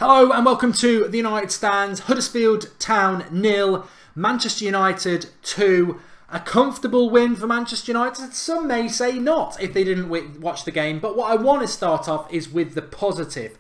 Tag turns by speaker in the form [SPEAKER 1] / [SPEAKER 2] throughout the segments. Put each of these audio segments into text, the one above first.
[SPEAKER 1] Hello and welcome to the United Stands. Huddersfield Town 0, Manchester United 2. A comfortable win for Manchester United. Some may say not if they didn't watch the game. But what I want to start off is with the positive.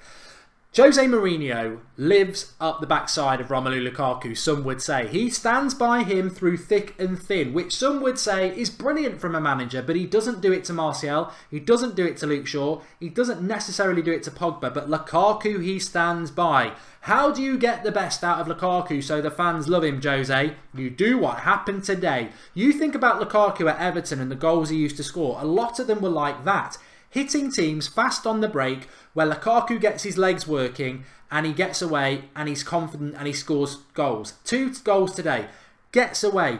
[SPEAKER 1] Jose Mourinho lives up the backside of Romelu Lukaku, some would say. He stands by him through thick and thin, which some would say is brilliant from a manager, but he doesn't do it to Martial, he doesn't do it to Luke Shaw, he doesn't necessarily do it to Pogba, but Lukaku he stands by. How do you get the best out of Lukaku so the fans love him, Jose? You do what happened today. You think about Lukaku at Everton and the goals he used to score, a lot of them were like that. Hitting teams fast on the break where Lukaku gets his legs working and he gets away and he's confident and he scores goals. 2 goals today. Gets away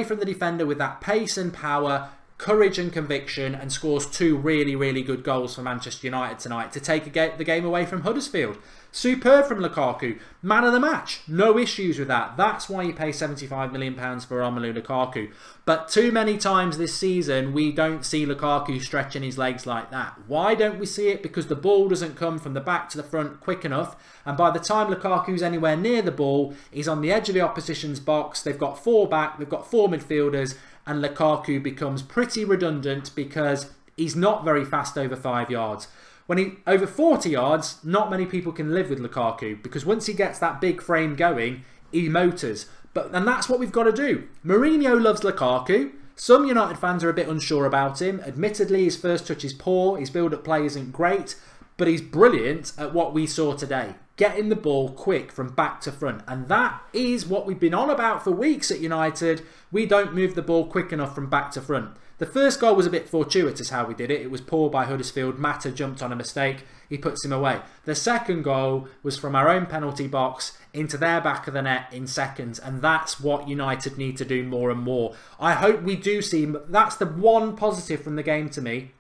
[SPEAKER 1] from the defender with that pace and power, courage and conviction, and scores 2 really good goals for Manchester United tonight to take the game away from Huddersfield. Superb from Lukaku. Man of the match. No issues with that. That's why you pay £75 million for Romelu Lukaku. But too many times this season, we don't see Lukaku stretching his legs like that. Why don't we see it? Because the ball doesn't come from the back to the front quick enough. And by the time Lukaku's anywhere near the ball, he's on the edge of the opposition's box. They've got 4 back, they've got 4 midfielders, and Lukaku becomes pretty redundant because he's not very fast over 5 yards. When he over 40 yards, not many people can live with Lukaku because once he gets that big frame going, he motors. And that's what we've got to do. Mourinho loves Lukaku. Some United fans are a bit unsure about him. Admittedly, his first touch is poor. His build-up play isn't great. But he's brilliant at what we saw today. Getting the ball quick from back to front. And that is what we've been on about for weeks at United. We don't move the ball quick enough from back to front. The first goal was a bit fortuitous how we did it. It was poor by Huddersfield. Mata jumped on a mistake. He puts him away. The second goal was from our own penalty box into their back of the net in seconds. And that's what United need to do more and more. I hope we do see... That's the one positive from the game to me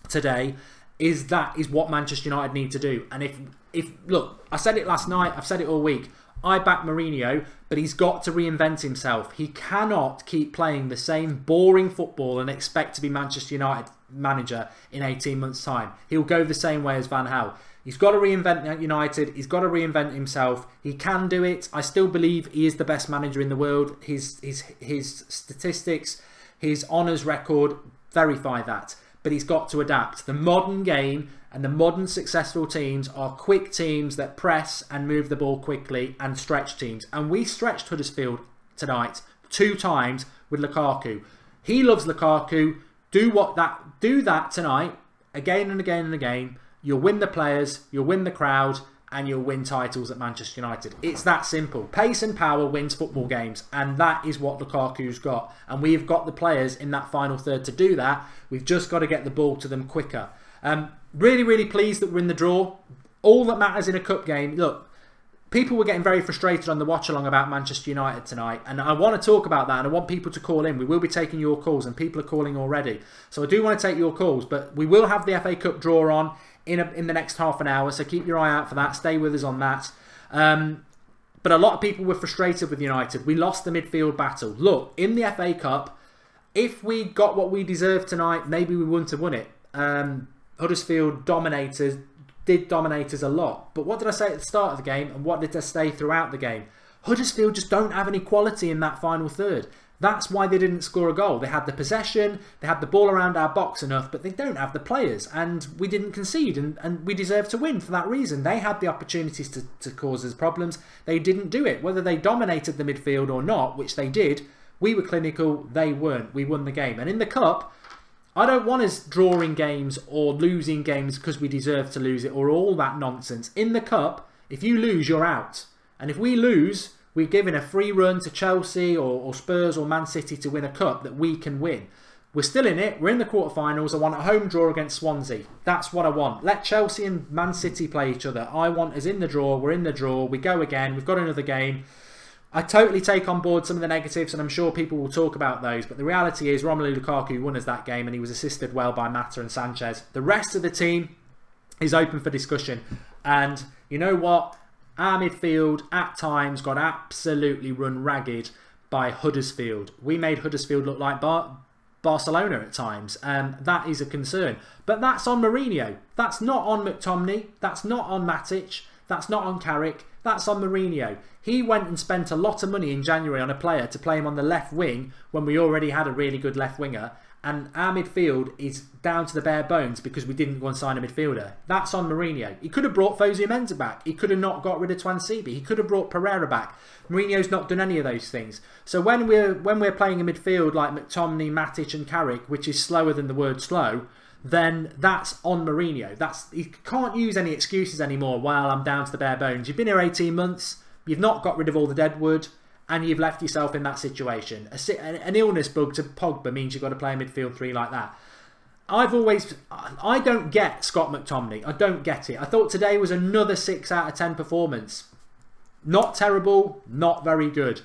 [SPEAKER 1] today. That is what Manchester United need to do. And if look, I said it last night. I've said it all week. I back Mourinho, but he's got to reinvent himself. He cannot keep playing the same boring football and expect to be Manchester United manager in 18 months' time. He'll go the same way as Van Gaal. He's got to reinvent United. He's got to reinvent himself. He can do it. I still believe he is the best manager in the world. His statistics, his honours record verify that. But he's got to adapt. The modern game and the modern successful teams are quick teams that press and move the ball quickly and stretch teams. And we stretched Huddersfield tonight 2 times with Lukaku. He loves Lukaku. Do that tonight again and again and again. You'll win the players, you'll win the crowd, and you'll win titles at Manchester United. It's that simple. Pace and power wins football games, and that is what Lukaku's got. And we've got the players in that final third to do that. We've just got to get the ball to them quicker. Really pleased that we're in the draw. All that matters in a cup game. Look, people were getting very frustrated on the watch-along about Manchester United tonight, and I want to talk about that, and I want people to call in. We will be taking your calls, and people are calling already. So I do want to take your calls, but we will have the FA Cup draw on in the next half an hour, so keep your eye out for that. Stay with us on that. But a lot of people were frustrated with United. We lost the midfield battle. Look, in the FA Cup, if we got what we deserved tonight, maybe we wouldn't have won it. Huddersfield did dominate us a lot. But what did I say at the start of the game, and what did I say throughout the game? Huddersfield just don't have any quality in that final third. That's why they didn't score a goal. They had the possession, they had the ball around our box enough, but they don't have the players. And we didn't concede, and we deserve to win for that reason. They had the opportunities to cause us problems. They didn't do it. Whether they dominated the midfield or not, which they did, we were clinical, they weren't. We won the game. And in the Cup, I don't want us drawing games or losing games because we deserve to lose it or all that nonsense. In the Cup, if you lose, you're out. And if we lose, we're giving a free run to Chelsea or Spurs or Man City to win a cup that we can win. We're still in it. We're in the quarterfinals. I want a home draw against Swansea. That's what I want. Let Chelsea and Man City play each other. I want us in the draw. We're in the draw. We go again. We've got another game. I totally take on board some of the negatives, and I'm sure people will talk about those. But the reality is Romelu Lukaku won us that game, and he was assisted well by Mata and Sanchez. The rest of the team is open for discussion. And you know what? Our midfield at times got absolutely run ragged by Huddersfield. We made Huddersfield look like Barcelona at times. That is a concern. But that's on Mourinho. That's not on McTominay. That's not on Matic. That's not on Carrick, that's on Mourinho. He went and spent a lot of money in January on a player to play him on the left wing when we already had a really good left winger. And our midfield is down to the bare bones because we didn't go and sign a midfielder. That's on Mourinho. He could have brought Fosu Mensah back. He could have not got rid of Twansibi. He could have brought Pereira back. Mourinho's not done any of those things. So when we're playing a midfield like McTominay, Matic and Carrick, which is slower than the word slow, then that's on Mourinho. He can't use any excuses anymore. Well, I'm down to the bare bones. You've been here 18 months. You've not got rid of all the dead wood. And you've left yourself in that situation. An illness bug to Pogba means you've got to play a midfield three like that. I don't get Scott McTominay. I don't get it. I thought today was another 6 out of 10 performance. Not terrible, not very good.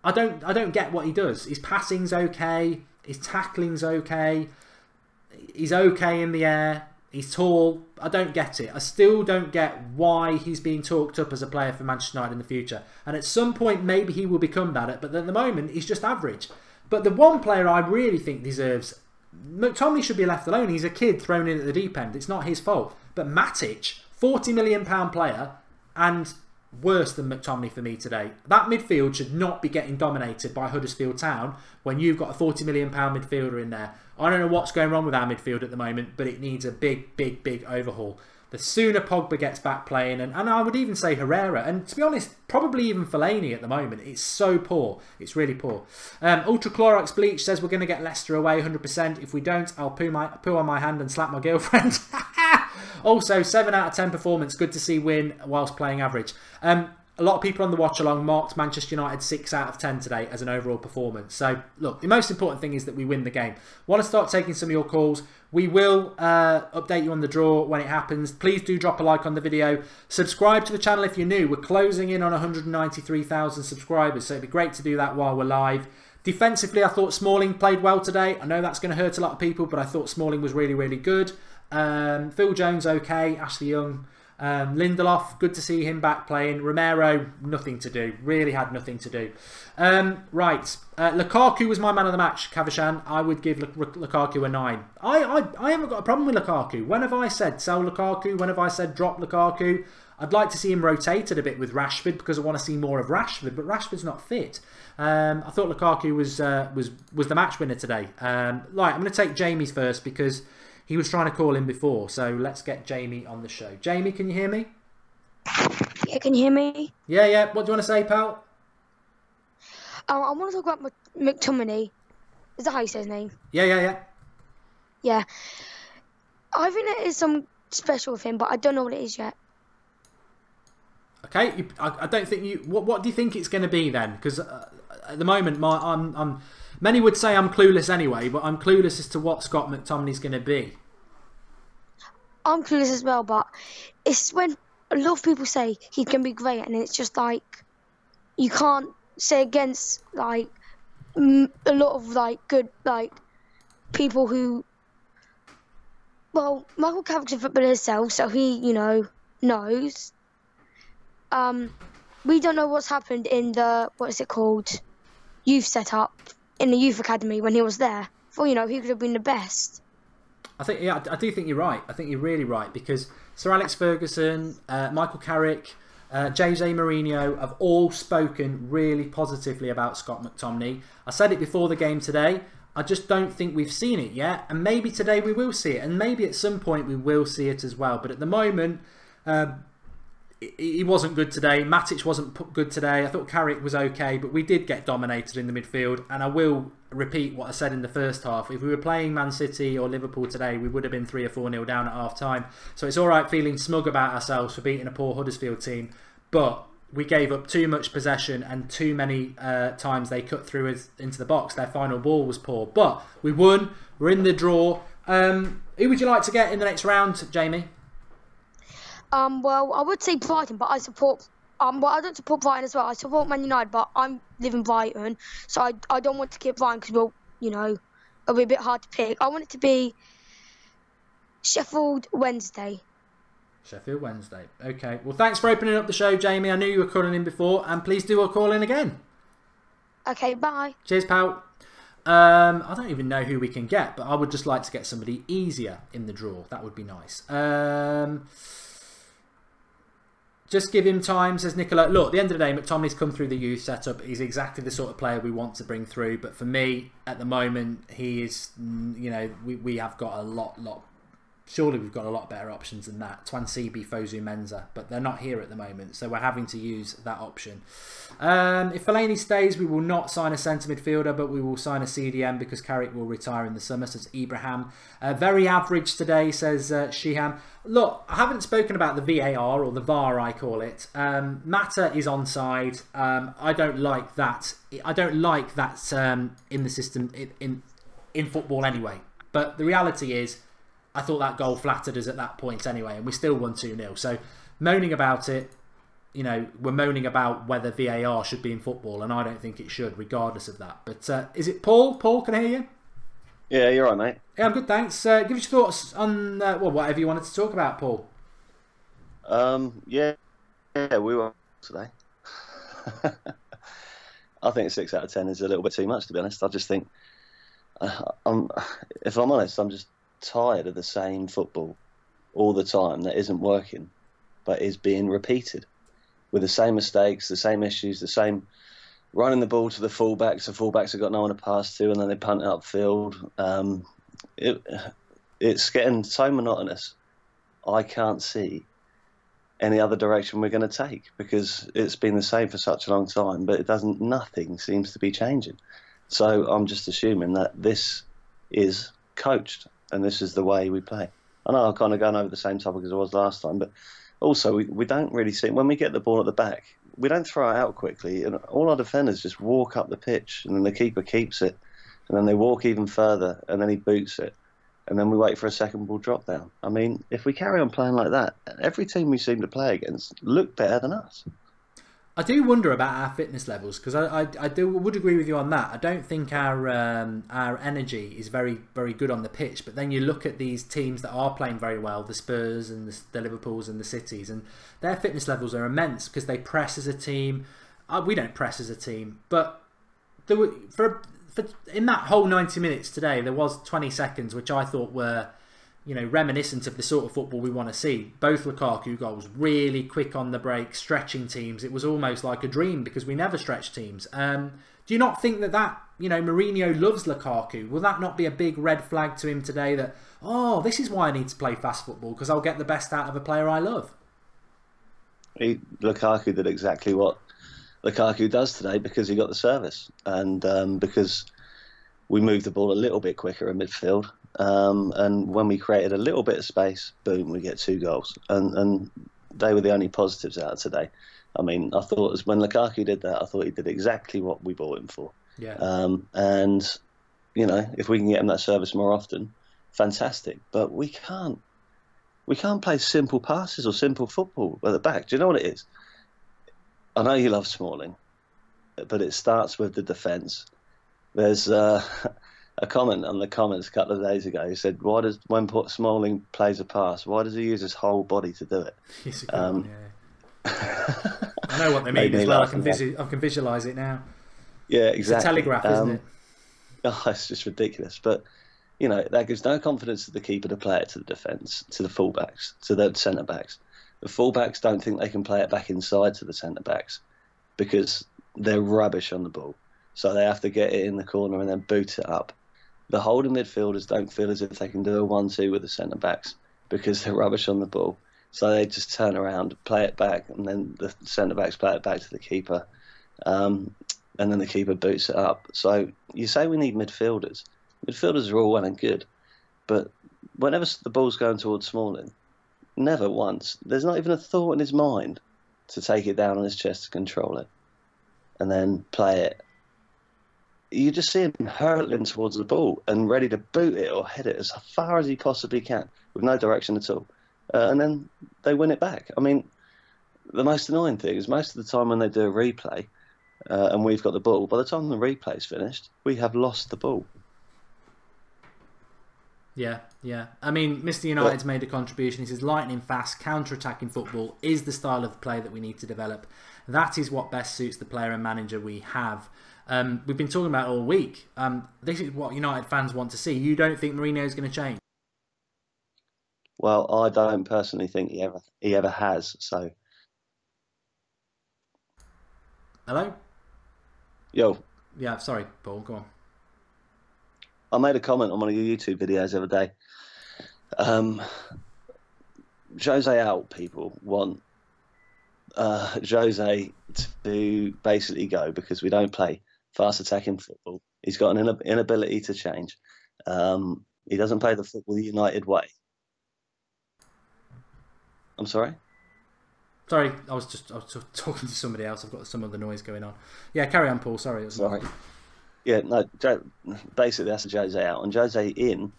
[SPEAKER 1] I don't get what he does. His passing's okay. His tackling's okay. He's okay in the air. He's tall. I don't get it. I still don't get why he's being talked up as a player for Manchester United in the future. And at some point, maybe he will become that. But at the moment, he's just average. But the one player I really think deserves... McTominay should be left alone. He's a kid thrown in at the deep end. It's not his fault. But Matic, £40 million player, and worse than McTominay for me today. That midfield should not be getting dominated by Huddersfield Town when you've got a £40 million midfielder in there. I don't know what's going wrong with our midfield at the moment, but it needs a big, big, big overhaul. The sooner Pogba gets back playing, and I would even say Herrera, and to be honest, probably even Fellaini at the moment. It's so poor. It's really poor. Ultra Clorox Bleach says we're going to get Leicester away 100%. If we don't, I'll poo on my hand and slap my girlfriend. Also, 7 out of 10 performance. Good to see win whilst playing average. A lot of people on the watch along marked Manchester United 6 out of 10 today as an overall performance. So, look, the most important thing is that we win the game. Want to start taking some of your calls? We will update you on the draw when it happens. Please do drop a like on the video. Subscribe to the channel if you're new. We're closing in on 193,000 subscribers, so it'd be great to do that while we're live. Defensively, I thought Smalling played well today. I know that's going to hurt a lot of people, but I thought Smalling was really, really good. Phil Jones, okay. Ashley Young. Lindelof, good to see him back playing. Romero, nothing to do. Really had nothing to do. Right. Lukaku was my man of the match, Kavashan. I would give Lukaku a 9. I haven't got a problem with Lukaku. When have I said sell Lukaku? When have I said drop Lukaku? I'd like to see him rotated a bit with Rashford because I want to see more of Rashford, but Rashford's not fit. I thought Lukaku was the match winner today. Right, I'm going to take Jamie's first because he was trying to call in before, so let's get Jamie on the show. Jamie, can you hear me?
[SPEAKER 2] Yeah, can you hear me?
[SPEAKER 1] Yeah. What do you want to say, pal?
[SPEAKER 2] I want to talk about McTominay. Is that how you say his name?
[SPEAKER 1] Yeah.
[SPEAKER 2] Yeah. I think there is some special with him, but I don't know what it is yet.
[SPEAKER 1] Okay, I don't think you... What do you think it's going to be then? Because at the moment, many would say I'm clueless anyway, but I'm clueless as to what Scott McTominay's going to be.
[SPEAKER 2] I'm clueless as well, but it's when a lot of people say he can be great, and it's just like you can't say against like a lot of like good like people who. Well, Michael Carrick's a footballer himself, so he knows. We don't know what's happened in the youth setup in the youth academy when he was there. For he could have been the best. I
[SPEAKER 1] do think you're right. I think you're really right because Sir Alex Ferguson, Michael Carrick, Jose Mourinho have all spoken really positively about Scott McTominay. I said it before the game today. I just don't think we've seen it yet, and maybe today we will see it, and maybe at some point we will see it as well. But at the moment, he wasn't good today. Matic wasn't good today. I thought Carrick was okay, but we did get dominated in the midfield. And I will repeat what I said in the first half. If we were playing Man City or Liverpool today, we would have been 3 or 4-0 down at half-time. So it's all right feeling smug about ourselves for beating a poor Huddersfield team. But we gave up too much possession and too many times they cut through us into the box. Their final ball was poor. But we won. We're in the draw. Who would you like to get in the next round, Jamie?
[SPEAKER 2] Well, I would say Brighton, but I support. Well, I don't support Brighton as well. I support Man United, but I live in Brighton, so I don't want to get Brighton because it'll be a bit hard to pick. I want it to be Sheffield Wednesday.
[SPEAKER 1] Sheffield Wednesday. Okay. Well, thanks for opening up the show, Jamie. I knew you were calling in before, and please do call in again.
[SPEAKER 2] Okay. Bye.
[SPEAKER 1] Cheers, pal. I don't even know who we can get, but I would just like to get somebody easier in the draw. That would be nice. Just give him time, says Nicola. Look, at the end of the day, McTominay's come through the youth setup. He's exactly the sort of player we want to bring through. But for me, at the moment, he is, you know, we have got a lot. Surely we've got a lot better options than that. Twansibi, Fosu, Mensah. But they're not here at the moment. So we're having to use that option. If Fellaini stays, we will not sign a centre midfielder, but we will sign a CDM because Carrick will retire in the summer, says Ibrahim. Very average today, says Shiham. Look, I haven't spoken about the VAR, or the VAR I call it. Mata is onside. I don't like that. I don't like that in the system, in football anyway. But the reality is, I thought that goal flattered us at that point anyway, and we still won 2-0. So moaning about it, you know, we're moaning about whether VAR should be in football, and I don't think it should, regardless of that. But is it Paul? Paul, can I hear you?
[SPEAKER 3] Yeah, you're right, mate.
[SPEAKER 1] Yeah, I'm good, thanks. Give us your thoughts on well, whatever you wanted to talk about, Paul.
[SPEAKER 3] Yeah, we were today. I think 6 out of 10 is a little bit too much, to be honest. I just think, if I'm honest, I'm just tired of the same football all the time that isn't working, but is being repeated with the same mistakes, the same issues, the same running the ball to the fullbacks. The fullbacks have got no one to pass to, and then they punt it upfield. It's getting so monotonous. I can't see any other direction we're going to take, because it's been the same for such a long time, but nothing seems to be changing. So I'm just assuming that this is coached and this is the way we play. I know I'm kind of going over the same topic as I was last time, but also we don't really see, when we get the ball at the back, we don't throw it out quickly, and all our defenders just walk up the pitch, and then the keeper keeps it, and then they walk even further, and then he boots it, and then we wait for a second ball drop down. I mean, if we carry on playing like that, every team we seem to play against look better than us.
[SPEAKER 1] I do wonder about our fitness levels, because I would agree with you on that. I don't think our energy is very good on the pitch. But then you look at these teams that are playing very well, the Spurs and the Liverpools and the Cities, and their fitness levels are immense because they press as a team. We don't press as a team, but there were, in that whole 90 minutes today, there was 20 seconds which I thought were, you know, reminiscent of the sort of football we want to see. Both Lukaku goals, really quick on the break, stretching teams. It was almost like a dream because we never stretch teams. Do you not think that, you know, Mourinho loves Lukaku? Will that not be a big red flag to him today that, oh, this is why I need to play fast football, because I'll get the best out of a player I love?
[SPEAKER 3] Lukaku did exactly what Lukaku does today because he got the service, and because we moved the ball a little bit quicker in midfield. And when we created a little bit of space, boom, we get 2 goals. And they were the only positives out of today. I mean, I thought when Lukaku did that, I thought he did exactly what we bought him for.
[SPEAKER 1] Yeah.
[SPEAKER 3] And, you know, if we can get him that service more often, fantastic. But we can't play simple passes or simple football at the back. Do you know what it is? I know you love Smalling, but it starts with the defence. There's a comment on the comments a couple of days ago who said, when Smalling plays a pass, why does he use his whole body to do it?
[SPEAKER 1] It's a good one, yeah. I know what they mean as well. I can visualise it now.
[SPEAKER 3] Yeah, exactly.
[SPEAKER 1] It's a telegraph, isn't it?
[SPEAKER 3] Oh, it's just ridiculous. But, you know, that gives no confidence to the keeper to play it to the defence, to the fullbacks, to the centre-backs. The fullbacks don't think they can play it back inside to the centre-backs because they're rubbish on the ball. So they have to get it in the corner and then boot it up. The holding midfielders don't feel as if they can do a 1-2 with the centre-backs because they're rubbish on the ball. So they just turn around, play it back, and then the centre-backs play it back to the keeper. And then the keeper boots it up. So you say we need midfielders. Midfielders are all well and good. But whenever the ball's going towards Smalling, never once, there's not even a thought in his mind to take it down on his chest to control it and then play it. You just see him hurtling towards the ball and ready to boot it or head it as far as he possibly can with no direction at all. And then they win it back. I mean, the most annoying thing is most of the time when they do a replay and we've got the ball, by the time the replay's finished, we have lost the ball.
[SPEAKER 1] Yeah. I mean, Mr. United's made a contribution. He says, lightning fast, counter-attacking football is the style of play that we need to develop. That is what best suits the player and manager we have. We've been talking about it all week. This is what United fans want to see. You don't think Mourinho's going to change?
[SPEAKER 3] Well, I don't personally think he ever has. So
[SPEAKER 1] Hello?
[SPEAKER 3] Yo.
[SPEAKER 1] Yeah, sorry, Paul, go on.
[SPEAKER 3] I made a comment on one of your YouTube videos the other day. Jose out people want Jose to basically go because we don't play fast attacking football. He's got an inability to change. He doesn't play the football the United way. I'm sorry?
[SPEAKER 1] Sorry, I was talking to somebody else. I've got some other noise going on. Yeah, carry on, Paul. Sorry.
[SPEAKER 3] Sorry. Yeah, no, basically that's a Jose out. And Jose in,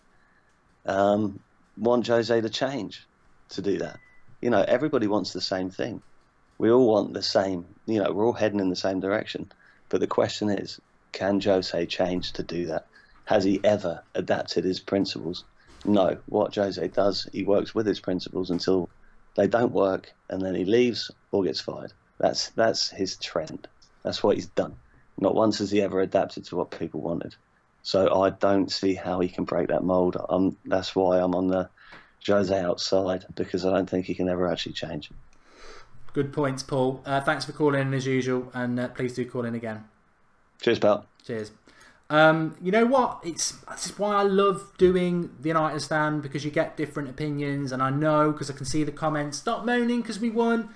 [SPEAKER 3] want Jose to change to do that. You know, everybody wants the same thing. We all want the same, you know, we're all heading in the same direction. But the question is, can Jose change to do that? Has he ever adapted his principles? No. What Jose does, he works with his principles until they don't work, and then he leaves or gets fired. That's his trend. That's what he's done. Not once has he ever adapted to what people wanted. So I don't see how he can break that mould. That's why I'm on the Jose outside, because I don't think he can ever actually change.
[SPEAKER 1] Good points, Paul. Thanks for calling in as usual, and please do call in again.
[SPEAKER 3] Cheers, pal.
[SPEAKER 1] Cheers. You know what? This is why I love doing the United Stand, because you get different opinions, and I know because I can see the comments. Stop moaning because we won.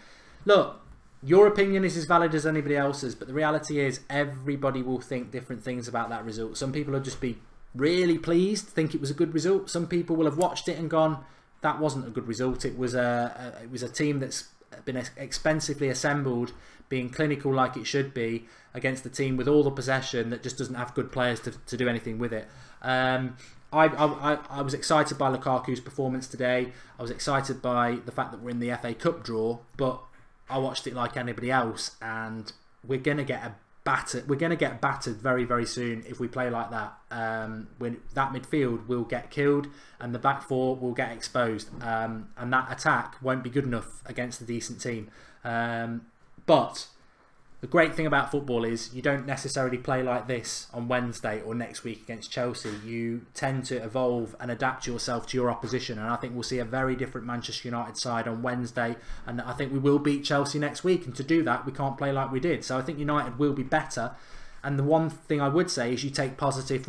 [SPEAKER 1] Look, your opinion is as valid as anybody else's, but the reality is everybody will think different things about that result. Some people will just be really pleased, think it was a good result. Some people will have watched it and gone, that wasn't a good result. It was a team that's been expensively assembled, being clinical like it should be, against the team with all the possession that just doesn't have good players to do anything with it. I was excited by Lukaku's performance today. I was excited by the fact that we're in the FA Cup draw, but I watched it like anybody else, and we're going to get battered. We're going to get battered very, very soon if we play like that. When that midfield will get killed and the back four will get exposed, and that attack won't be good enough against a decent team. But the great thing about football is you don't necessarily play like this on Wednesday or next week against Chelsea. You tend to evolve and adapt yourself to your opposition, and I think we'll see a very different Manchester United side on Wednesday, and I think we will beat Chelsea next week, and to do that we can't play like we did. So I think United will be better, and the one thing I would say is you take positivity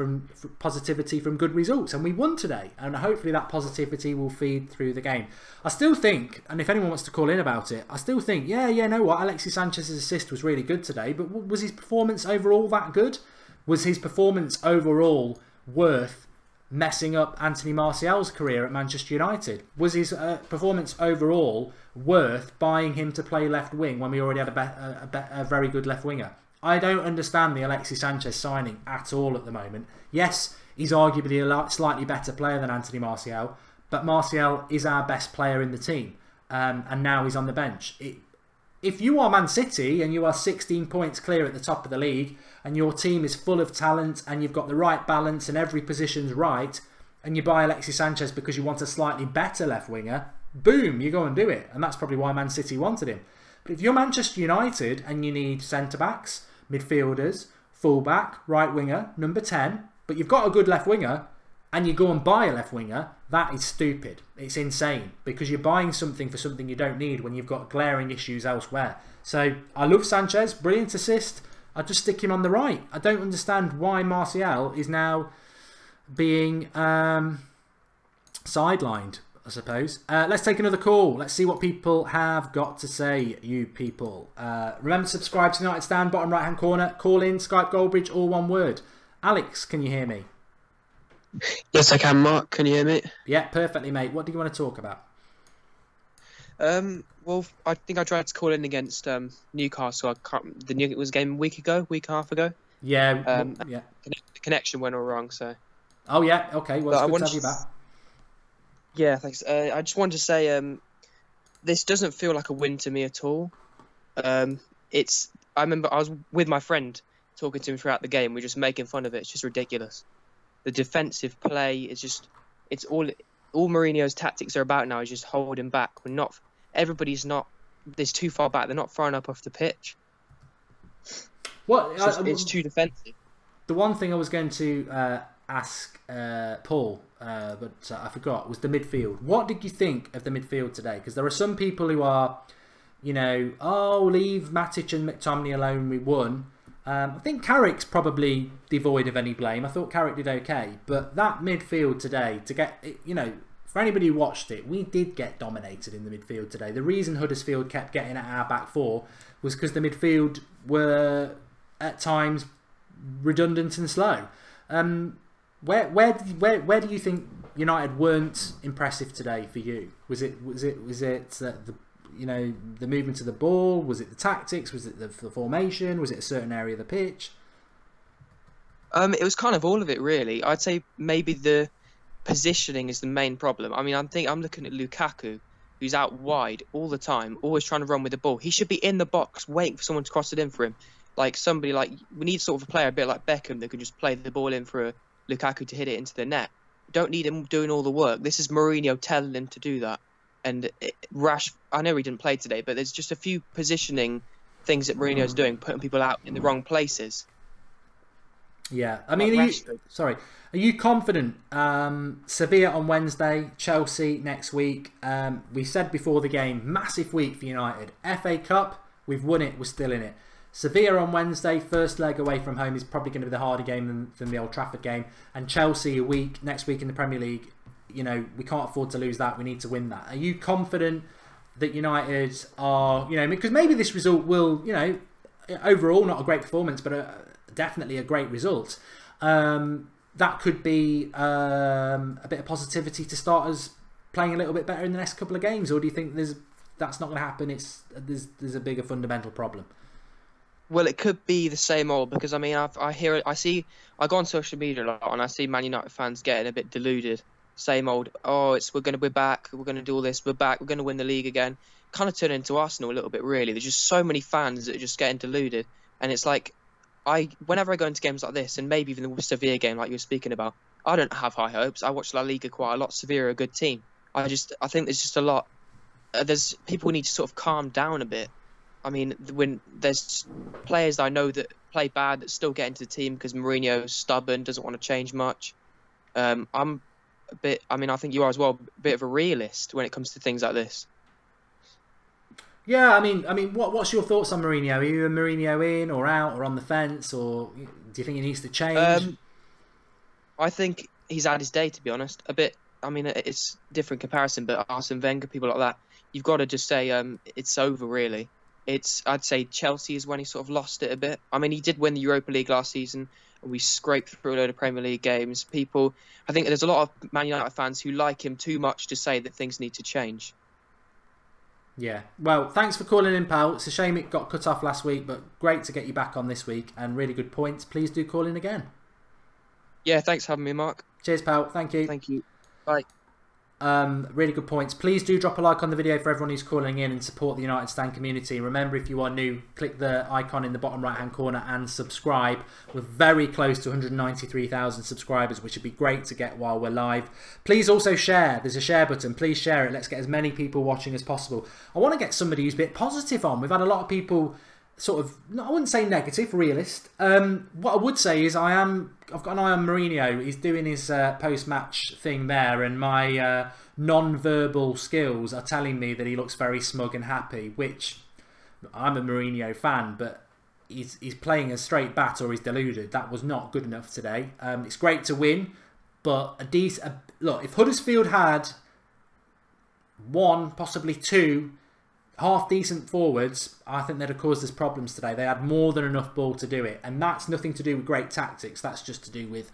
[SPEAKER 1] from good results, and we won today, and hopefully that positivity will feed through the game. I still think, and if anyone wants to call in about it, I still think, yeah, know what, Alexis Sanchez's assist was really good today, but was his performance overall that good? Was his performance overall worth messing up Anthony Martial's career at Manchester United? Was his performance overall worth buying him to play left wing when we already had a very good left winger? I don't understand the Alexis Sanchez signing at all at the moment. Yes, he's arguably a slightly better player than Anthony Martial, but Martial is our best player in the team, and now he's on the bench. If you are Man City and you are 16 points clear at the top of the league, and your team is full of talent and you've got the right balance and every position's right, and you buy Alexis Sanchez because you want a slightly better left winger, boom, you go and do it. And that's probably why Man City wanted him. But if you're Manchester United and you need centre-backs, midfielders, full-back, right winger, number 10, but you've got a good left winger, and you go and buy a left winger, that is stupid. It's insane, because you're buying something for something you don't need when you've got glaring issues elsewhere. So I love Sanchez, brilliant assist. I just stick him on the right. I don't understand why Martial is now being sidelined, I suppose. Let's take another call. Let's see what people have got to say, you people. Remember to subscribe to the United Stand, bottom right hand corner. Call in, Skype Goldbridge, all one word. Alex, can you hear me?
[SPEAKER 4] Yes, I can, Mark. Can you hear me?
[SPEAKER 1] Yeah, perfectly, mate. What do you want to talk about?
[SPEAKER 4] Well, I think I tried to call in against Newcastle. It was a game week and a half ago.
[SPEAKER 1] Yeah, yeah.
[SPEAKER 4] The connection went all wrong, so.
[SPEAKER 1] Oh yeah, okay. Well, it's good to have you back.
[SPEAKER 4] Yeah, thanks. I just wanted to say, this doesn't feel like a win to me at all. I remember I was with my friend talking to him throughout the game. We're just making fun of it. It's just ridiculous. The defensive play is just, it's all Mourinho's tactics are about now is just holding back. Everybody's not, there's too far back. They're not throwing up off the pitch. It's too defensive.
[SPEAKER 1] The one thing I was going to ask Paul, but I forgot, was the midfield. What did you think of the midfield today? Because there are some people who are you know, oh, leave Matic and McTominay alone, we won. I think Carrick's probably devoid of any blame. I thought Carrick did okay, but that midfield today, to get, you know, for anybody who watched it, we did get dominated in the midfield today. The reason Huddersfield kept getting at our back four was because the midfield were at times redundant and slow. Where do you think United weren't impressive today for you? Was it the, you know, the movement of the ball? Was it the tactics? Was it the formation? Was it a certain area of the pitch?
[SPEAKER 4] It was kind of all of it, really. I'd say maybe the positioning is the main problem. I mean, I'm looking at Lukaku, who's out wide all the time, always trying to run with the ball. He should be in the box, waiting for someone to cross it in for him. Like somebody like, we need sort of a player a bit like Beckham that can just play the ball in for Lukaku to hit it into the net. Don't need him doing all the work. This is Mourinho telling him to do that. And I know he didn't play today, but there's just a few positioning things that Mourinho's doing, putting people out in the wrong places.
[SPEAKER 1] Yeah, I mean, are you confident? Sevilla on Wednesday, Chelsea next week. We said before the game, massive week for United. FA Cup, we've won it, we're still in it. Sevilla on Wednesday, first leg away from home, is probably going to be the harder game than the Old Trafford game. And Chelsea next week in the Premier League. You know, we can't afford to lose that. We need to win that. Are you confident that United are, you know, because maybe this result will, you know, overall not a great performance, but definitely a great result. That could be a bit of positivity to start us playing a little bit better in the next couple of games, or do you think that's not going to happen? There's a bigger fundamental problem.
[SPEAKER 4] Well, it could be the same old, because I mean, I go on social media a lot and I see Man United fans getting a bit deluded. Same old, oh, we're back, we're going to do all this, we're back, we're going to win the league again. Kind of turn into Arsenal a little bit, really. There's just so many fans that are just getting deluded, and it's like, whenever I go into games like this, and maybe even the Sevilla game like you were speaking about, I don't have high hopes. I watch La Liga quite a lot. Sevilla are a good team. I think there's just a lot. There's people need to sort of calm down a bit. I mean, when there's players that I know that play bad that still get into the team because Mourinho's stubborn, doesn't want to change much. I'm a bit. I mean, I think you are as well. A bit of a realist when it comes to things like this.
[SPEAKER 1] Yeah, I mean, what's your thoughts on Mourinho? Are you a Mourinho in or out or on the fence, or do you think he needs to change?
[SPEAKER 4] I think he's had his day, to be honest. A bit. I mean, it's different comparison, but Arsene Wenger, people like that, you've got to just say it's over, really. I'd say Chelsea is when he sort of lost it a bit. I mean, he did win the Europa League last season, and we scraped through a load of Premier League games. I think there's a lot of Man United fans who like him too much to say that things need to change.
[SPEAKER 1] Yeah. Well, thanks for calling in, pal. It's a shame it got cut off last week, but great to get you back on this week, and really good points. Please do call in again.
[SPEAKER 4] Yeah, thanks for having me, Mark.
[SPEAKER 1] Cheers, pal. Thank you.
[SPEAKER 4] Thank you. Bye.
[SPEAKER 1] Really good points. Please do drop a like on the video for everyone who's calling in and support the United Stand community. Remember, if you are new, click the icon in the bottom right hand corner and subscribe. We're very close to 193,000 subscribers, which would be great to get while we're live. Please also share. There's a share button. Please share it. Let's get as many people watching as possible. I want to get somebody who's a bit positive on. We've had a lot of people sort of, I wouldn't say negative, realist. What I would say is I've got an eye on Mourinho. He's doing his post-match thing there, and my non-verbal skills are telling me that he looks very smug and happy, which I'm a Mourinho fan, but he's playing a straight bat or he's deluded. That was not good enough today. It's great to win, but look, if Huddersfield had one, possibly two, half-decent forwards, I think they'd have caused us problems today. They had more than enough ball to do it. And that's nothing to do with great tactics. That's just to do with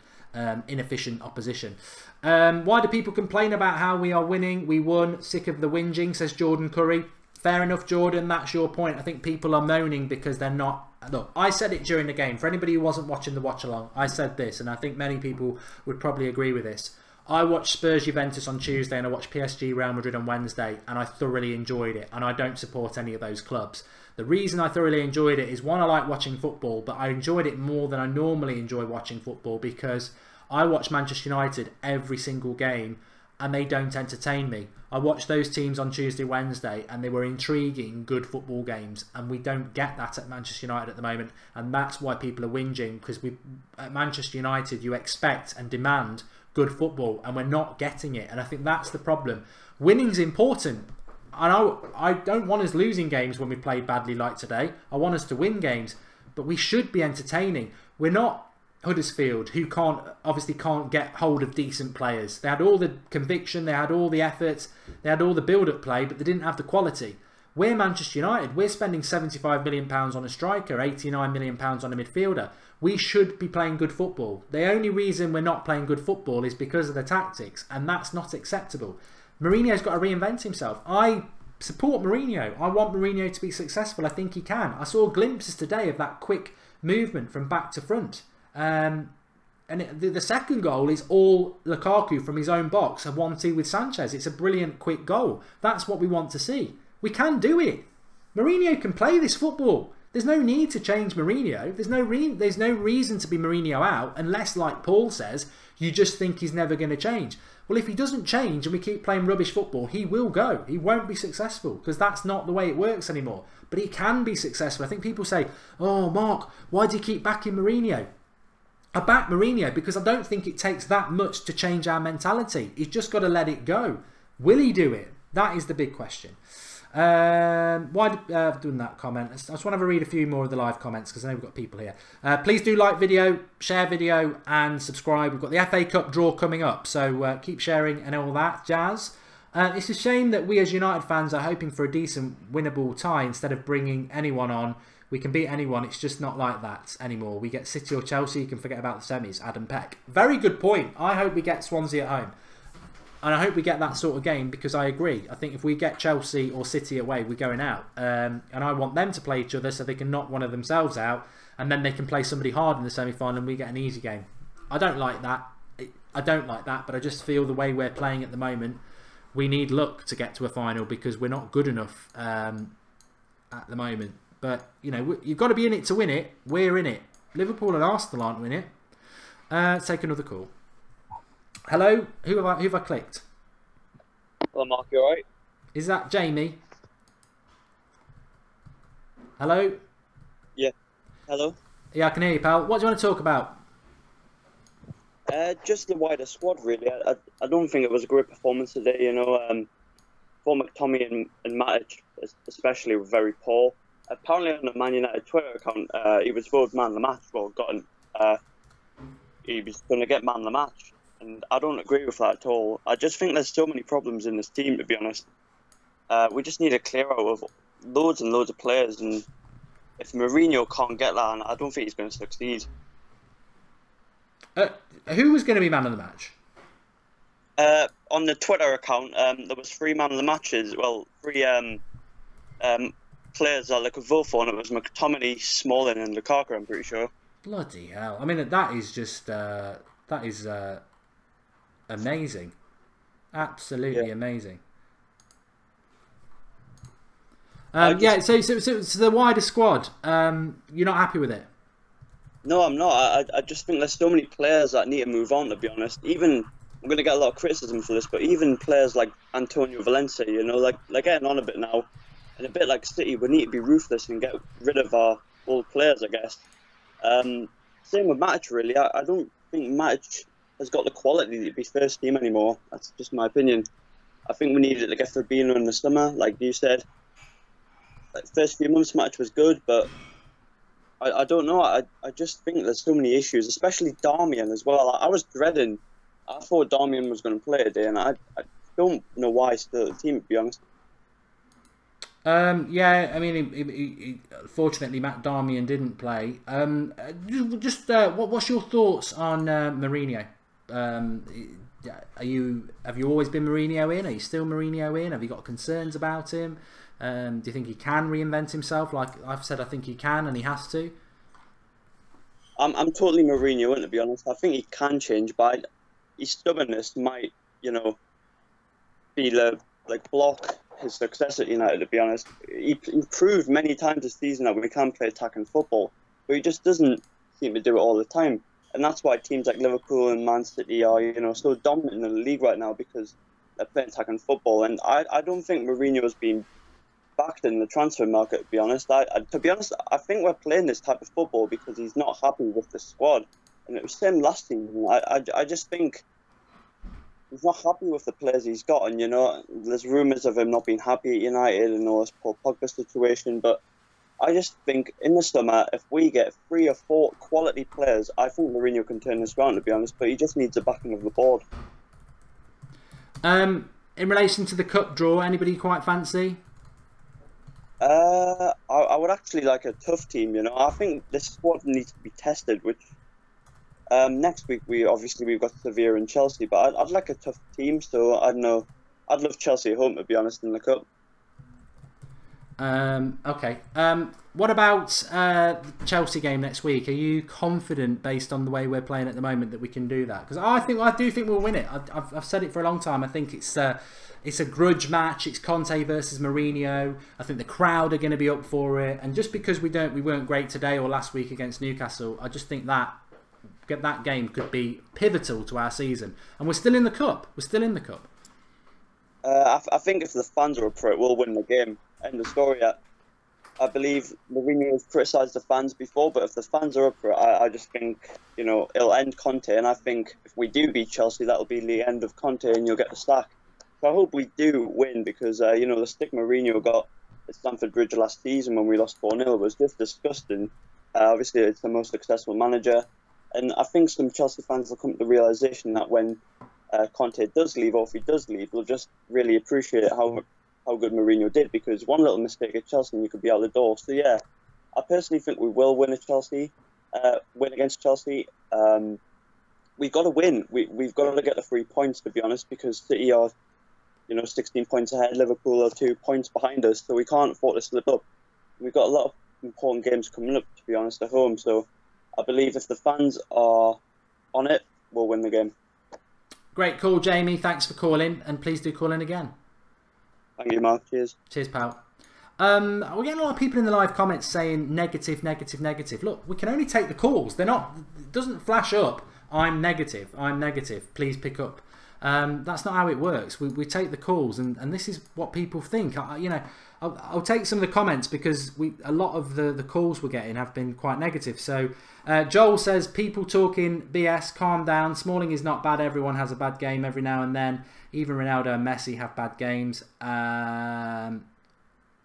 [SPEAKER 1] inefficient opposition. Why do people complain about how we are winning? We won. Sick of the whinging, says Jordan Curry. Fair enough, Jordan. That's your point. I think people are moaning because they're not... Look, I said it during the game. For anybody who wasn't watching the watch-along, I said this, and I think many people would probably agree with this. I watched Spurs Juventus on Tuesday and I watched PSG Real Madrid on Wednesday, and I thoroughly enjoyed it, and I don't support any of those clubs. The reason I thoroughly enjoyed it is, one, I like watching football, but I enjoyed it more than I normally enjoy watching football because I watch Manchester United every single game and they don't entertain me. I watched those teams on Tuesday, Wednesday, and they were intriguing, good football games, and we don't get that at Manchester United at the moment, and that's why people are whinging, because at Manchester United you expect and demand good football, and we're not getting it, and I think that's the problem. Winning's important, I don't want us losing games when we played badly like today. I want us to win games, but we should be entertaining. We're not Huddersfield, who obviously can't get hold of decent players. They had all the conviction, they had all the efforts, they had all the build-up play, but they didn't have the quality. We're Manchester United. We're spending £75 million on a striker, £89 million on a midfielder. We should be playing good football. The only reason we're not playing good football is because of the tactics, and that's not acceptable. Mourinho's got to reinvent himself. I support Mourinho. I want Mourinho to be successful. I think he can. I saw glimpses today of that quick movement from back to front. And the second goal is all Lukaku from his own box, a 1-2 with Sanchez. It's a brilliant quick goal. That's what we want to see. We can do it. Mourinho can play this football. There's no need to change Mourinho. There's no reason to be Mourinho out unless, like Paul says, you just think he's never going to change. Well, if he doesn't change and we keep playing rubbish football, he will go. He won't be successful because that's not the way it works anymore. But he can be successful. I think people say, oh, Mark, why do you keep backing Mourinho? I back Mourinho because I don't think it takes that much to change our mentality. He's just got to let it go. Will he do it? That is the big question. Why doing that comment? I just want to have a read a few more of the live comments because I know we've got people here. Please do like video, share video and subscribe. We've got the FA Cup draw coming up, so keep sharing and all that jazz. It's a shame that we as United fans are hoping for a decent winnable tie instead of bringing anyone on. We can beat anyone, it's just not like that anymore. We get City or Chelsea, you can forget about the semis. Adam Peck. Very good point. I hope we get Swansea at home. And I hope we get that sort of game because I agree. I think if we get Chelsea or City away, we're going out. And I want them to play each other so they can knock one of themselves out. And then they can play somebody hard in the semi-final and we get an easy game. I don't like that. But I just feel the way we're playing at the moment, we need luck to get to a final because we're not good enough at the moment. But, you know, you've got to be in it to win it. We're in it. Liverpool and Arsenal aren't in it. Let's take another call. Hello? Who have I clicked?
[SPEAKER 5] Hello, Mark, you alright?
[SPEAKER 1] Is that Jamie? Hello?
[SPEAKER 5] Yeah. Hello?
[SPEAKER 1] Yeah, I can hear you, pal. What do you want to talk about?
[SPEAKER 5] Just the wider squad, really. I don't think it was a great performance today, you know. Paul McTominay and Matic, especially, were very poor. Apparently on the Man United Twitter account, he was voted man of the match. Well, he was going to get man of the match. And I don't agree with that at all. I just think there's so many problems in this team, to be honest. We just need to clear out of loads and loads of players. And if Mourinho can't get that, I don't think he's going to succeed.
[SPEAKER 1] Who was going to be man of the match?
[SPEAKER 5] On the Twitter account, there was 3 man of the matches. Well, 3 players that they could vote for, and it was McTominay, Smalling, and Lukaku. I'm pretty sure.
[SPEAKER 1] Bloody hell! I mean, that is just amazing, absolutely amazing. Yeah. So the wider squad, you're not happy with it?
[SPEAKER 5] No, I'm not. I just think there's so many players that need to move on. To be honest, even I'm going to get a lot of criticism for this, but even players like Antonio Valencia, you know, like they're getting on a bit now. And a bit like City, we need to be ruthless and get rid of our old players, I guess. Same with Matic, really. I don't think Matic has got the quality to be first team anymore. That's just my opinion. I think we needed to get Fabinho in the summer, like you said. Like, first few months, Matic was good, but I don't know. I just think there's so many issues, especially Darmian as well. I was dreading. I thought Darmian was going to play today, and I don't know why he's still at the team, to be honest.
[SPEAKER 1] Yeah, I mean, fortunately, Matt Darmian didn't play. What's your thoughts on Mourinho? Have you always been Mourinho in? Are you still Mourinho in? Have you got concerns about him? Do you think he can reinvent himself? Like I've said, I think he can, and he has to.
[SPEAKER 5] I'm totally Mourinho in, to be honest. I think he can change, but his stubbornness might, you know, be like block his success at United, to be honest. He proved many times this season that we can play attacking football, but he just doesn't seem to do it all the time. And that's why teams like Liverpool and Man City are, you know, so dominant in the league right now, because they're playing attacking football. And I don't think Mourinho has been backed in the transfer market, to be honest. To be honest, I think we're playing this type of football because he's not happy with the squad. And it was same last season. I just think he's not happy with the players he's got, and there's rumours of him not being happy at United and all this Paul Pogba situation. But I just think in the summer, if we get 3 or 4 quality players, I think Mourinho can turn this around, to be honest. But he just needs the backing of the board.
[SPEAKER 1] In relation to the cup draw, anybody quite fancy?
[SPEAKER 5] I would actually like a tough team. I think this squad needs to be tested. Which next week we've got Sevilla and Chelsea, but I'd like a tough team. So I don't know. I'd love Chelsea at home, to be honest, in the cup.
[SPEAKER 1] Okay. What about the Chelsea game next week? Are you confident, based on the way we're playing at the moment, that we can do that? Because I do think we'll win it. I've said it for a long time. I think it's a grudge match. It's Conte versus Mourinho. I think the crowd are going to be up for it. And just because we weren't great today or last week against Newcastle, I just think that game could be pivotal to our season. And we're still in the cup.
[SPEAKER 5] I think if the fans are up for it, we'll win the game. End of story. I believe Mourinho has criticised the fans before, but if the fans are up for it, I just think it'll end Conte. And I think if we do beat Chelsea, that'll be the end of Conte, and you'll get the sack. So I hope we do win, because the stick Mourinho got at Stamford Bridge last season when we lost 4-0 was just disgusting. Obviously, it's the most successful manager, and I think some Chelsea fans will come to the realisation that when Conte does leave, or if he does leave, they'll just really appreciate how good Mourinho did, because one little mistake at Chelsea and you could be out the door. So yeah, I personally think we will win against Chelsea. We've got to win. We've got to get the 3 points, to be honest, because City are 16 points ahead, Liverpool are 2 points behind us, so we can't afford to slip up. We've got a lot of important games coming up, to be honest, at home, so I believe if the fans are on it, we'll win the game.
[SPEAKER 1] Great call, Jamie. Thanks for calling, and please do call in again.
[SPEAKER 5] Thank you, Mark. Cheers.
[SPEAKER 1] Cheers, pal. We're getting a lot of people in the live comments saying negative. Look, we can only take the calls. They're not. It doesn't flash up. I'm negative. Please pick up. That's not how it works. We take the calls, and this is what people think. I'll take some of the comments, because a lot of the calls we're getting have been quite negative. So Joel says, people talking BS, calm down. Smalling is not bad. Everyone has a bad game every now and then. Even Ronaldo and Messi have bad games.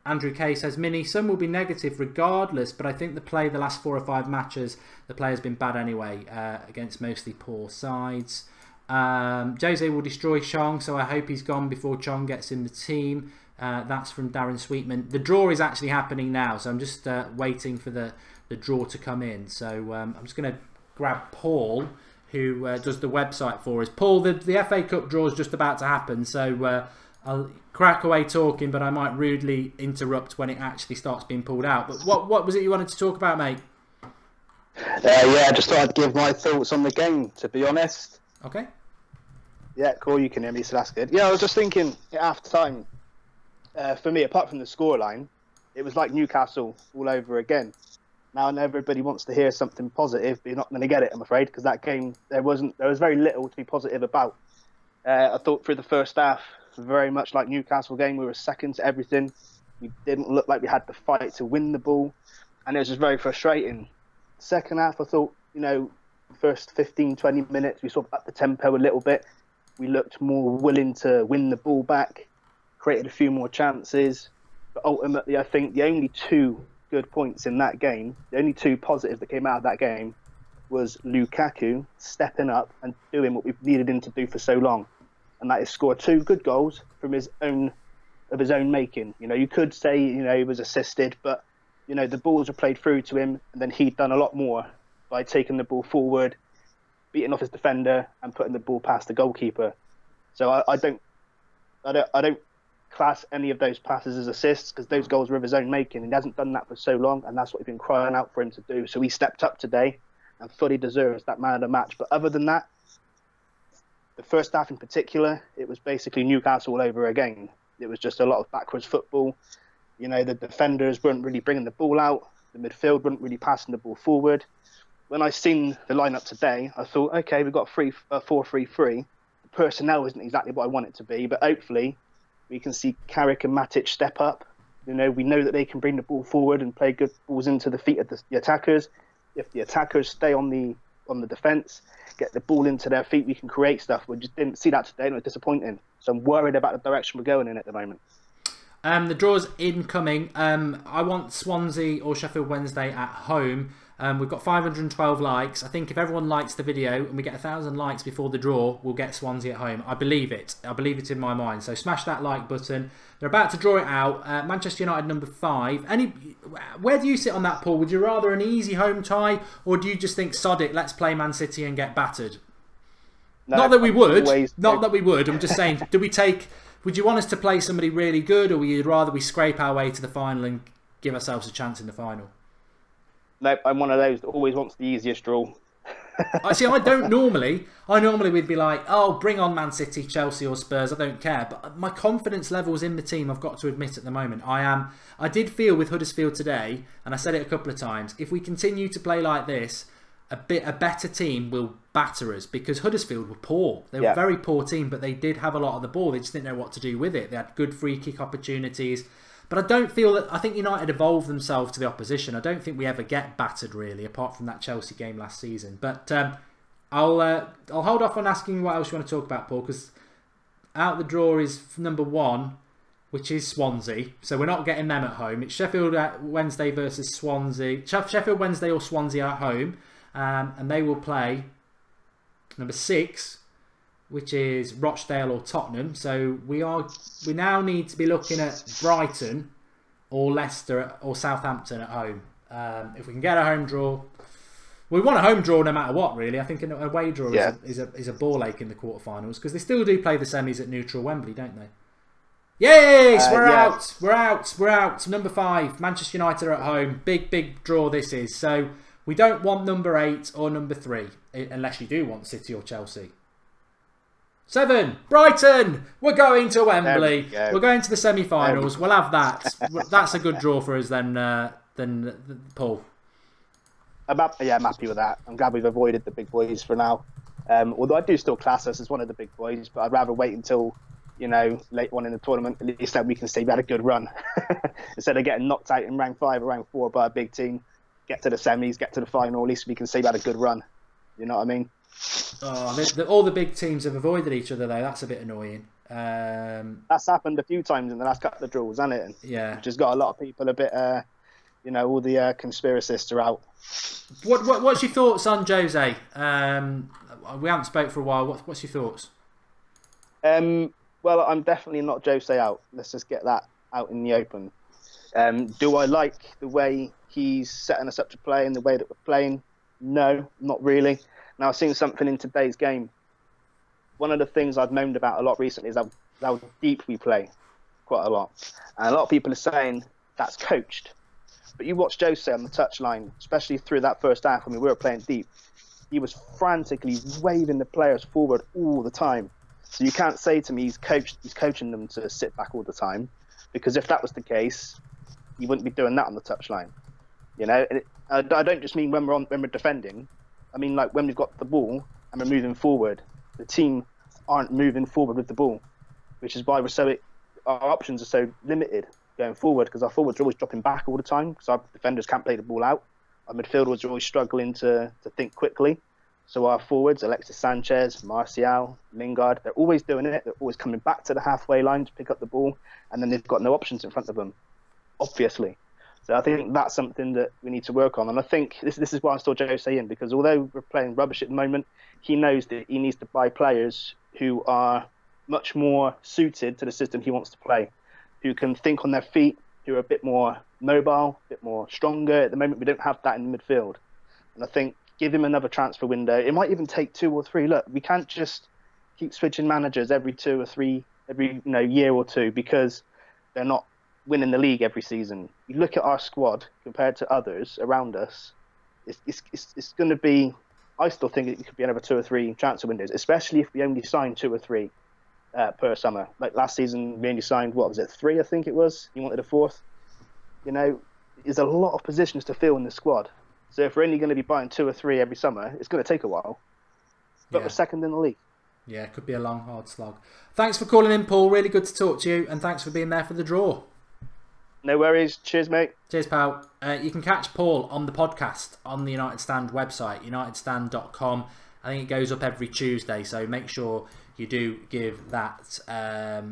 [SPEAKER 1] Andrew K says, Mini, some will be negative regardless, but I think the last 4 or 5 matches, the player's been bad anyway, against mostly poor sides. Jose will destroy Chong, so I hope he's gone before Chong gets in the team. That's from Darren Sweetman. The draw is actually happening now, so I'm just waiting for the draw to come in. So I'm just going to grab Paul, who does the website for us. Paul, the FA Cup draw is just about to happen, so I'll crack away talking, but I might rudely interrupt when it actually starts being pulled out. But what was it you wanted to talk about, mate?
[SPEAKER 6] Yeah, I just thought I'd give my thoughts on the game, to be honest.
[SPEAKER 1] Okay.
[SPEAKER 6] Yeah, cool, you can hear me, so that's good. Yeah, I was just thinking, at half-time, for me, apart from the scoreline, it was like Newcastle all over again. Now, everybody wants to hear something positive, but you're not going to get it, I'm afraid, because that game, there was very little to be positive about. I thought through the first half, very much like Newcastle game, we were second to everything. We didn't look like we had the fight to win the ball, and it was just very frustrating. Second half, I thought, first 15, 20 minutes, we sort of upped the tempo a little bit. We looked more willing to win the ball back, created a few more chances. But ultimately, I think the only 2 good points in that game, the only 2 positives that came out of that game, was Lukaku stepping up and doing what we've needed him to do for so long. And that is score 2 good goals from his own making. You could say, he was assisted, but, the balls were played through to him, and then he'd done a lot more by taking the ball forward, beating off his defender, and putting the ball past the goalkeeper. So I don't class any of those passes as assists, because those goals were of his own making. He hasn't done that for so long, and that's what we've been crying out for him to do. So he stepped up today and fully deserves that man of the match. But other than that, the first half in particular, it was basically Newcastle all over again. It was just a lot of backwards football. The defenders weren't really bringing the ball out. The midfield weren't really passing the ball forward. When I seen the lineup today, I thought, okay, we've got 4-3-3. The personnel isn't exactly what I want it to be, but hopefully we can see Carrick and Matic step up. We know that they can bring the ball forward and play good balls into the feet of the attackers. If the attackers stay on the on the defence, get the ball into their feet. We can create stuff. We just didn't see that today, and it was disappointing. So I'm worried about the direction we're going in at the moment.
[SPEAKER 1] The draw's incoming. I want Swansea or Sheffield Wednesday at home. We've got 512 likes. I think if everyone likes the video and we get 1,000 likes before the draw, we'll get Swansea at home. I believe it. I believe it in my mind. So smash that like button. They're about to draw it out. Manchester United number 5. Where do you sit on that, Paul? Would you rather an easy home tie, or do you just think, sod it, let's play Man City and get battered? No, not that we would. Not that we would. I'm just saying, would you want us to play somebody really good, or would you rather we scrape our way to the final and give ourselves a chance in the final?
[SPEAKER 6] Nope, I'm one of those that always wants the easiest draw.
[SPEAKER 1] I don't normally. I normally would be like, oh, bring on Man City, Chelsea or Spurs. I don't care. But my confidence levels in the team, I've got to admit at the moment, I did feel with Huddersfield today, and I said it a couple of times, if we continue to play like this, a better team will batter us, because Huddersfield were poor. They were a very poor team, but they did have a lot of the ball. They just didn't know what to do with it. They had good free kick opportunities. But I don't feel that... I think United evolved themselves to the opposition. I don't think we ever get battered, really, apart from that Chelsea game last season. But I'll hold off on asking what else you want to talk about, Paul, because out the draw is number 1, which is Swansea. So we're not getting them at home. It's Sheffield Wednesday versus Swansea. Sheffield Wednesday or Swansea at home. And they will play number 6, which is Rochdale or Tottenham. So we now need to be looking at Brighton or Leicester or Southampton at home. If we can get a home draw, we want a home draw no matter what, really. I think an away draw is a ball ache in the quarterfinals, because they still do play the semis at neutral Wembley, don't they? Yes, we're out. We're out. Number 5, Manchester United are at home. Big draw this is. So we don't want number 8 or number 3, unless you do want City or Chelsea. 7, Brighton. We're going to Wembley. We're going to the semi-finals. We'll have that. That's a good draw for us then Paul.
[SPEAKER 6] I'm happy with that. I'm glad we've avoided the big boys for now. Although I do still class us as one of the big boys, but I'd rather wait until, late on in the tournament. At least then we can say we had a good run. Instead of getting knocked out in round 5 or round 4 by a big team, get to the semis, get to the final, at least we can say we had a good run. You know what I mean?
[SPEAKER 1] Oh, all the big teams have avoided each other, though. That's a bit annoying.
[SPEAKER 6] That's happened a few times in the last couple of draws, hasn't it?
[SPEAKER 1] Yeah.
[SPEAKER 6] Which has got a lot of people a bit, all the conspiracists are out.
[SPEAKER 1] What's your thoughts on Jose? We haven't spoke for a while. What's your thoughts?
[SPEAKER 6] Well, I'm definitely not Jose out. Let's just get that out in the open. Do I like the way he's setting us up to play and the way that we're playing? No, not really. Now, I've seen something in today's game. One of the things I've moaned about a lot recently is how deep we play, quite a lot. And a lot of people are saying that's coached. But you watch Jose on the touchline, especially through that first half when we were playing deep. He was frantically waving the players forward all the time. So you can't say to me he's coaching them to sit back all the time, because if that was the case, he wouldn't be doing that on the touchline. I don't just mean when we're defending. I mean, like, when we've got the ball and we're moving forward, the team aren't moving forward with the ball, which is why our options are so limited going forward, because our forwards are always dropping back all the time, because our defenders can't play the ball out. Our midfielders are always struggling to think quickly. So our forwards, Alexis Sanchez, Martial, Lingard, they're always doing it. They're always coming back to the halfway line to pick up the ball, and then they've got no options in front of them, obviously. So I think that's something that we need to work on. And I think this is why I still Jose in, because although we're playing rubbish at the moment, he knows that he needs to buy players who are much more suited to the system he wants to play, who can think on their feet, who are a bit more mobile, a bit more stronger. At the moment, we don't have that in the midfield. And I think give him another transfer window. It might even take 2 or 3. Look, we can't just keep switching managers every 2 or 3, every year or 2, because they're not winning the league every season. You look at our squad compared to others around us, it's going to be... I still think it could be another 2 or 3 transfer windows, especially if we only sign 2 or 3 per summer. Like last season, we only signed, 3, I think it was? You wanted a 4th? There's a lot of positions to fill in the squad. So if we're only going to be buying 2 or 3 every summer, it's going to take a while. But we're second in the league.
[SPEAKER 1] Yeah, it could be a long, hard slog. Thanks for calling in, Paul. Really good to talk to you, and thanks for being there for the draw.
[SPEAKER 6] No worries. Cheers, mate.
[SPEAKER 1] Cheers, pal. You can catch Paul on the podcast on the United Stand website, unitedstand.com. I think it goes up every Tuesday, so make sure you do give that a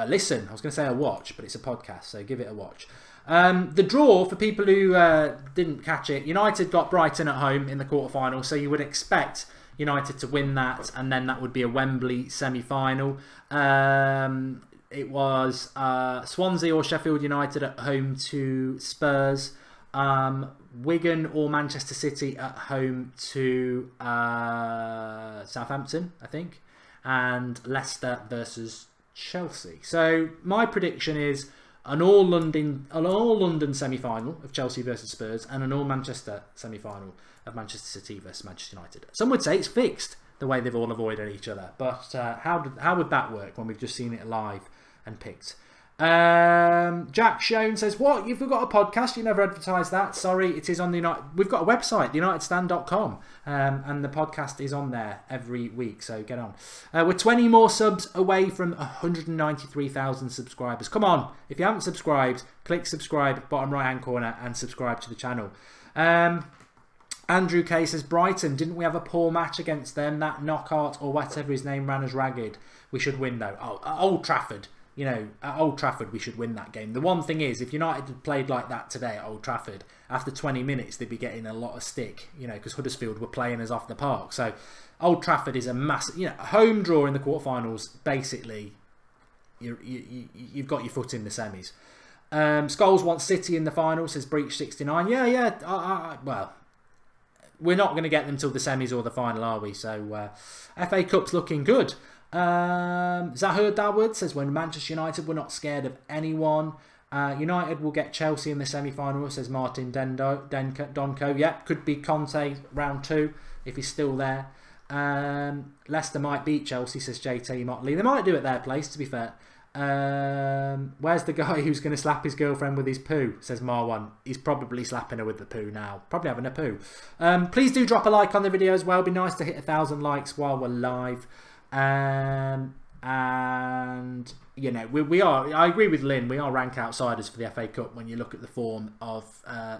[SPEAKER 1] listen. I was going to say a watch, but it's a podcast, so give it a watch. The draw, for people who didn't catch it, United got Brighton at home in the quarterfinal, so you would expect United to win that, and then that would be a Wembley semi-final. It was Swansea or Sheffield United at home to Spurs, Wigan or Manchester City at home to Southampton, I think, and Leicester versus Chelsea. So my prediction is an all London semi-final of Chelsea versus Spurs, and an all Manchester semi-final of Manchester City versus Manchester United. Some would say it's fixed, the way they've all avoided each other, but how would that work when we've just seen it live and picked? Jack Shone says, what, you've got a podcast? You never advertised that. Sorry, it is on the we've got a website, unitedstand.com, and the podcast is on there every week, so get on. We're 20 more subs away from 193,000 subscribers. Come on, if you haven't subscribed, click subscribe, bottom right hand corner, and subscribe to the channel. Andrew K says, Brighton, didn't we have a poor match against them? That Knockaert or whatever his name ran us ragged. We should win though. Oh, at Old Trafford. You know, at Old Trafford we should win that game. The one thing is, if United had played like that today at Old Trafford, after 20 minutes they'd be getting a lot of stick, you know, because Huddersfield were playing us off the park. So Old Trafford is a massive, you know, home draw in the quarterfinals. Basically, you've got your foot in the semis. Scholes wants City in the final, says Breach 69. Yeah. Well, we're not going to get them till the semis or the final, are we? So FA Cup's looking good. Zahir Dawood says, when Manchester United were not scared of anyone. United will get Chelsea in the semi-final, says Martin Donko. Yep, could be Conte round 2 if he's still there. Leicester might beat Chelsea, says JT Motley. They might do it their place, to be fair. Where's the guy who's going to slap his girlfriend with his poo, says Marwan. He's probably slapping her with the poo now. Probably having a poo. Please do drop a like on the video as well. It'd be nice to hit 1,000 likes while we're live. And you know, we are, I agree with Lynn, we are rank outsiders for the FA Cup when you look at the form of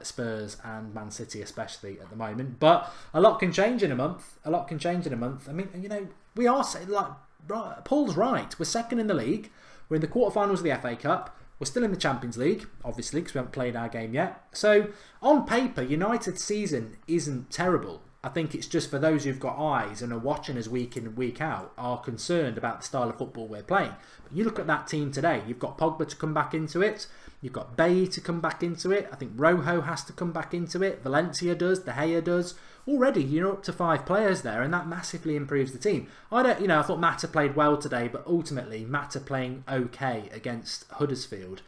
[SPEAKER 1] Spurs and Man City especially at the moment, but a lot can change in a month. I mean, you know, we are, like, Paul's right, we're second in the league, we're in the quarterfinals of the FA Cup, we're still in the Champions League, obviously, because we haven't played our game yet. So on paper, United's season isn't terrible. I think it's just for those who've got eyes and are watching us week in and week out, are concerned about the style of football we're playing. But you look at that team today, you've got Pogba to come back into it, you've got Bailly to come back into it, I think Rojo has to come back into it, Valencia does, De Gea does. Already you're up to 5 players there, and that massively improves the team. I thought Mata played well today, but ultimately Mata playing okay against Huddersfield.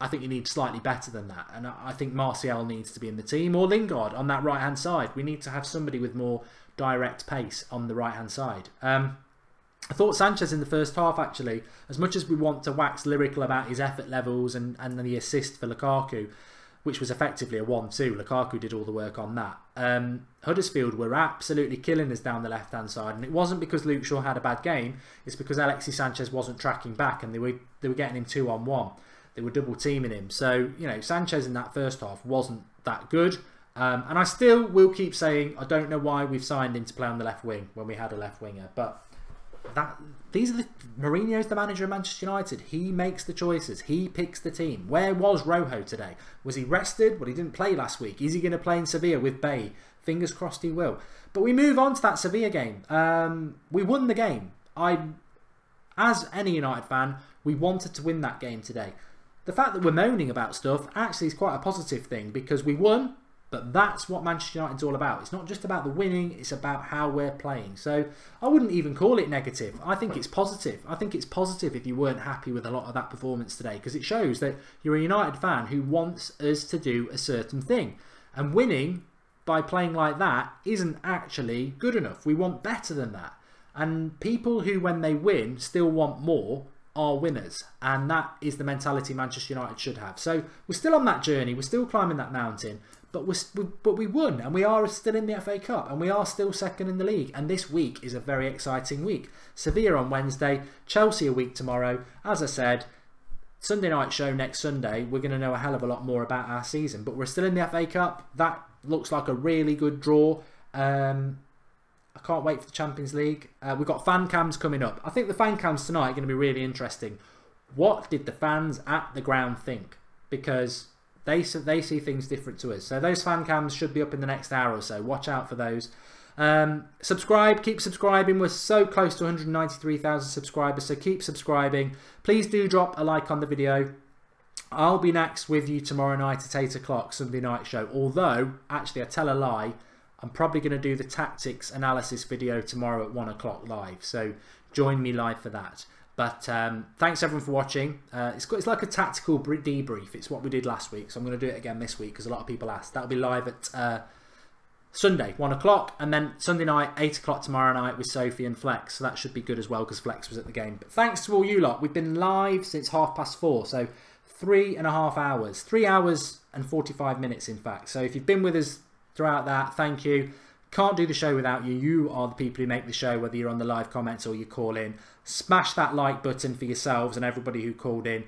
[SPEAKER 1] I think you need slightly better than that, and I think Martial needs to be in the team, or Lingard on that right hand side. We need to have somebody with more direct pace on the right hand side. I thought Sanchez in the first half, actually, as much as we want to wax lyrical about his effort levels and the assist for Lukaku, which was effectively a 1-2, Lukaku did all the work on that. Huddersfield were absolutely killing us down the left hand side, and it wasn't because Luke Shaw had a bad game, it's because Alexis Sanchez wasn't tracking back, and they were getting him 2-on-1. They were double teaming him. So, you know, Sanchez in that first half wasn't that good. And I still will keep saying, I don't know why we've signed him to play on the left wing when we had a left winger. But Mourinho's the manager of Manchester United. He makes the choices. He picks the team. Where was Rojo today? Was he rested? Well, he didn't play last week. Is he going to play in Sevilla with Bay? Fingers crossed he will. But we move on to that Sevilla game. We won the game. As any United fan, we wanted to win that game today. The fact that we're moaning about stuff actually is quite a positive thing, because we won, but that's what Manchester United's all about. It's not just about the winning, it's about how we're playing. So I wouldn't even call it negative. I think it's positive. I think it's positive if you weren't happy with a lot of that performance today, because it shows that you're a United fan who wants us to do a certain thing. And winning by playing like that isn't actually good enough. We want better than that. And people who, when they win, still want more, are winners, and that is the mentality Manchester United should have. So we're still on that journey, we're still climbing that mountain, but we won, and we are still in the FA Cup, and we are still second in the league, and this week is a very exciting week. Sevilla on Wednesday, Chelsea a week tomorrow. As I said, Sunday night show next Sunday, we're going to know a hell of a lot more about our season. But we're still in the FA Cup. That looks like a really good draw. I can't wait for the Champions League. We've got fan cams coming up. I think the fan cams tonight are going to be really interesting. What did the fans at the ground think? Because they see things different to us. So those fan cams should be up in the next hour or so. Watch out for those. Subscribe, keep subscribing. We're so close to 193,000 subscribers, so keep subscribing. Please do drop a like on the video. I'll be next with you tomorrow night at 8 o'clock, Sunday night show. Although, actually, I tell a lie. I'm probably going to do the tactics analysis video tomorrow at 1 o'clock live. So join me live for that. But thanks everyone for watching. It's like a tactical debrief. It's what we did last week. So I'm going to do it again this week because a lot of people asked. That'll be live at Sunday, 1 o'clock. And then Sunday night, 8 o'clock tomorrow night with Sophie and Flex. So that should be good as well because Flex was at the game. But thanks to all you lot. We've been live since 4:30. So 3.5 hours. 3 hours and 45 minutes, in fact. So if you've been with us throughout that, thank you. Can't do the show without you. You are the people who make the show, whether you're on the live comments or you call in. Smash that like button for yourselves and everybody who called in.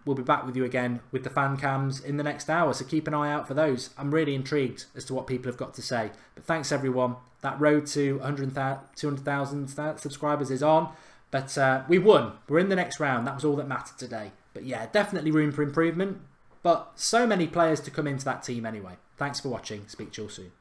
[SPEAKER 1] We'll be back with you again with the fan cams in the next hour, so keep an eye out for those. I'm really intrigued as to what people have got to say. But thanks everyone. That road to 200,000 subscribers is on. But we won. We're in the next round. That was all that mattered today. But yeah, definitely room for improvement. But so many players to come into that team anyway. Thanks for watching. Speak to you all soon.